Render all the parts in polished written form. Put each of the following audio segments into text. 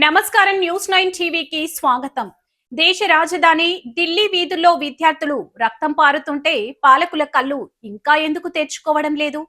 నమస్కారం. న్యూస్ 9 టీవీకి స్వాగతం. దేశ రాజధాని ఢిల్లీ వీధుల్లో విద్యార్థులు రక్తం పారుతుంటే పాలకుల కళ్ళు ఇంకా ఎందుకు తెచ్చుకోవడం లేదు?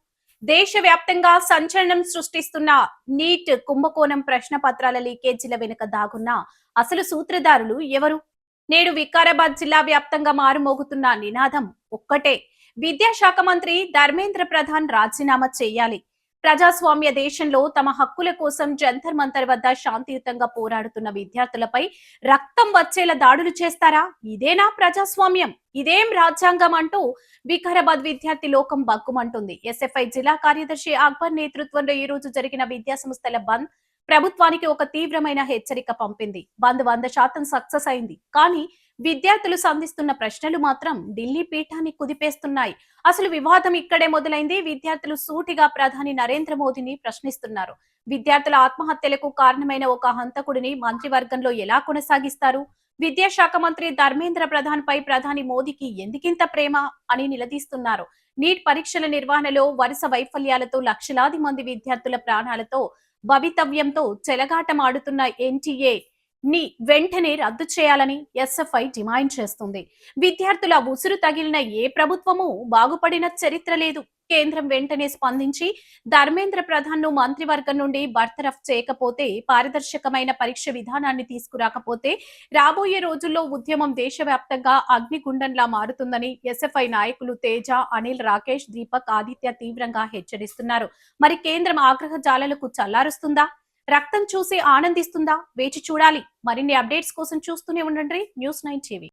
దేశవ్యాప్తంగా సంచలనం సృష్టిస్తున్న నీట్ కుంభకోణం ప్రశ్న పత్రాల లీకేజీల వెనుక దాగున్న అసలు సూత్రధారులు ఎవరు? నేడు వికారాబాద్ జిల్లా వ్యాప్తంగా మారుమోగుతున్న నినాదం ఒక్కటే: విద్యాశాఖ మంత్రి ధర్మేంద్ర ప్రధాన్ రాజీనామా చేయాలి. ప్రజాస్వామ్య దేశంలో తమ హక్కుల కోసం జంతర్ మంతర్ వద్ద శాంతియుతంగా పోరాడుతున్న విద్యార్థులపై రక్తం వచ్చేలా దాడులు చేస్తారా? ఇదేనా ప్రజాస్వామ్యం? ఇదేం రాజ్యాంగం అంటూ వికారాబాద్ విద్యార్థి లోకం బగ్గుమంటుంది. ఎస్ఎఫ్ఐ జిల్లా కార్యదర్శి అక్బర్ నేతృత్వంలో ఈ రోజు జరిగిన విద్యా సంస్థల బంద్ ప్రభుత్వానికి ఒక తీవ్రమైన హెచ్చరిక పంపింది. బంద్ 100% సక్సెస్ అయింది. కానీ విద్యార్థులు సంధిస్తున్న ప్రశ్నలు మాత్రం ఢిల్లీ పీఠాన్ని కుదిపేస్తున్నాయి. అసలు వివాదం ఇక్కడే మొదలైంది. విద్యార్థులు సూటిగా ప్రధాని నరేంద్ర మోదీని ప్రశ్నిస్తున్నారు. విద్యార్థుల ఆత్మహత్యలకు కారణమైన ఒక హంతకుడిని మంత్రివర్గంలో ఎలా కొనసాగిస్తారు? విద్యాశాఖ మంత్రి ధర్మేంద్ర ప్రధాన్ పై ప్రధాని మోదీకి ఎందుకింత ప్రేమ అని నిలదీస్తున్నారు. నీట్ పరీక్షల నిర్వహణలో వరుస వైఫల్యాలతో లక్షలాది మంది విద్యార్థుల ప్రాణాలతో భవితవ్యంతో చెలగాటమాడుతున్న ఎన్టీఏ ని వెంటనే రద్దు చేయాలని ఎస్ఎఫ్ఐ డిమాండ్ చేస్తుంది. విద్యార్థుల ఉసురు తగిలిన ఏ ప్రభుత్వము బాగుపడిన చరిత్ర లేదు. కేంద్రం వెంటనే స్పందించి ధర్మేంద్ర ప్రధాన్ ను మంత్రివర్గం నుండి బర్తరఫ్ చేయకపోతే, పారదర్శకమైన పరీక్ష విధానాన్ని తీసుకురాకపోతే రాబోయే రోజుల్లో ఉద్యమం దేశవ్యాప్తంగా అగ్నిగుండంలా మారుతుందని ఎస్ఎఫ్ఐ నాయకులు తేజ, అనిల్, రాకేష్, దీపక్, ఆదిత్య తీవ్రంగా హెచ్చరిస్తున్నారు. మరి కేంద్రం ఆగ్రహ జాలలకు చల్లారుస్తుందా? రక్తం చూసి ఆనందిస్తుందా? వేచి చూడాలి. మరిన్ని అప్డేట్స్ కోసం చూస్తూనే ఉండండి న్యూస్ 9 టీవీ.